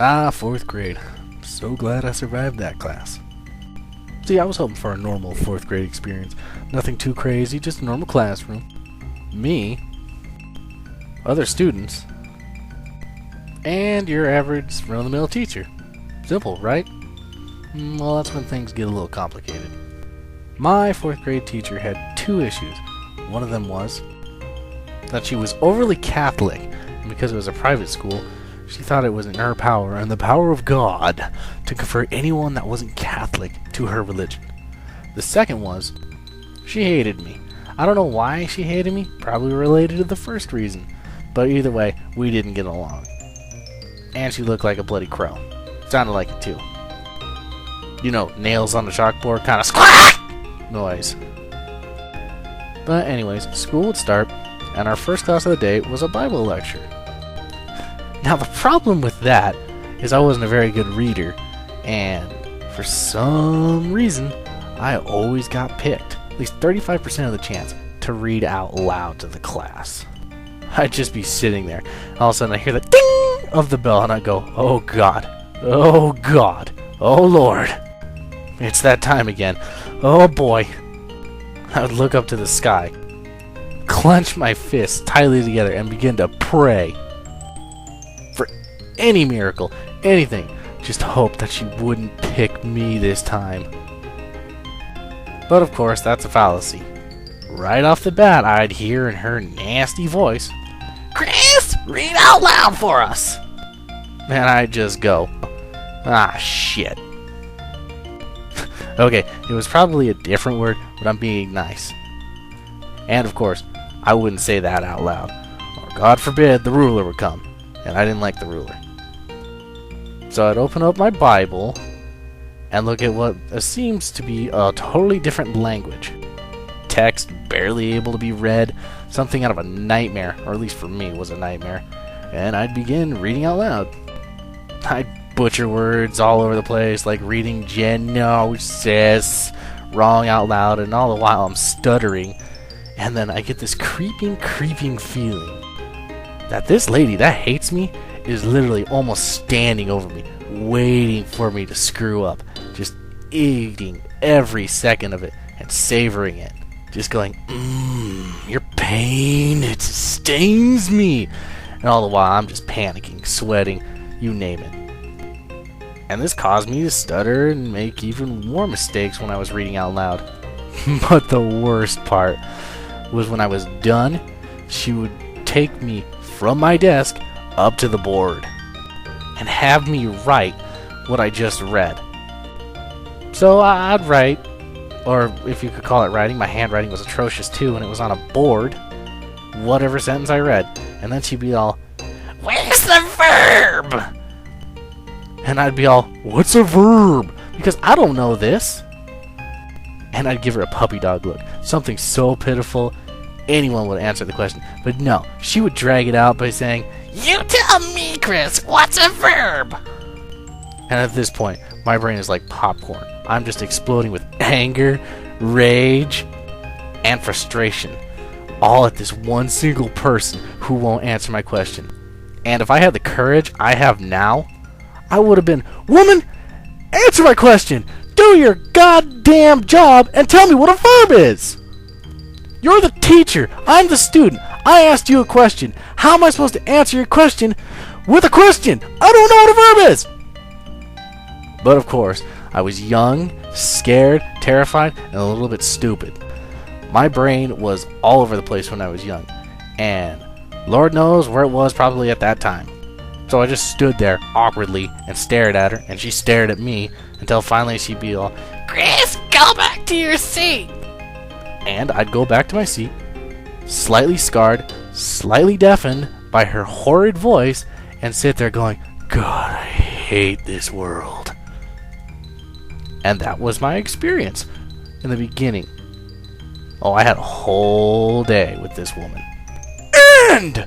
Ah, fourth grade. So glad I survived that class. See, I was hoping for a normal fourth grade experience. Nothing too crazy, just a normal classroom. Me, other students, and your average run-of-the-mill teacher. Simple, right? Well, that's when things get a little complicated. My fourth grade teacher had two issues. One of them was that she was overly Catholic, and because it was a private school, she thought it was in her power and the power of God to convert anyone that wasn't Catholic to her religion. The second was, she hated me. I don't know why she hated me, probably related to the first reason, but either way, we didn't get along. And she looked like a bloody crow. Sounded like it too. You know, nails on the chalkboard kind of squawk noise. But anyways, school would start, and our first class of the day was a Bible lecture. Now the problem with that is I wasn't a very good reader, and for some reason, I always got picked, at least 35% of the chance, to read out loud to the class. I'd just be sitting there, all of a sudden I hear the ding of the bell, and I'd go, oh God, oh God, oh Lord, it's that time again, oh boy. I would look up to the sky, clench my fists tightly together, and begin to pray for any miracle, anything. Just hope that she wouldn't pick me this time. But of course, that's a fallacy. Right off the bat, I'd hear in her nasty voice, "Chris, read out loud for us!" And I'd just go, ah, shit. Okay, it was probably a different word, but I'm being nice. And of course, I wouldn't say that out loud, or God forbid the ruler would come, and I didn't like the ruler. So I'd open up my Bible and look at what seems to be a totally different language. Text barely able to be read, something out of a nightmare, or at least for me it was a nightmare, and I'd begin reading out loud. I'd butcher words all over the place, like reading Genosis wrong out loud, and all the while I'm stuttering, and then I get this creeping feeling that this lady that hates me is literally almost standing over me, waiting for me to screw up, just eating every second of it and savoring it, just going, your pain, it stings me, and all the while I'm just panicking, sweating, you name it. And this caused me to stutter and make even more mistakes when I was reading out loud. But the worst part was when I was done, she would take me from my desk up to the board and have me write what I just read. So I'd write, or if you could call it writing, my handwriting was atrocious too, and it was on a board, whatever sentence I read. And then she'd be all, "Where's the verb?" And I'd be all, "What's a verb? Because I don't know this." And I'd give her a puppy dog look, something so pitiful anyone would answer the question. But no, she would drag it out by saying, "You tell me, Chris, what's a verb?" And at this point, my brain is like popcorn. I'm just exploding with anger, rage, and frustration, all at this one single person who won't answer my question. And if I had the courage I have now, I would have been, "Woman, answer my question! Do your goddamn job and tell me what a verb is! You're the teacher, I'm the student, I asked you a question. How am I supposed to answer your question with a question? I don't know what a verb is!" But of course, I was young, scared, terrified, and a little bit stupid. My brain was all over the place when I was young, and Lord knows where it was probably at that time. So I just stood there awkwardly and stared at her, and she stared at me until finally she'd be all, "Chris, go back to your seat!" And I'd go back to my seat, slightly scarred, slightly deafened by her horrid voice, and sit there going, "God, I hate this world." And that was my experience in the beginning. Oh, I had a whole day with this woman. End!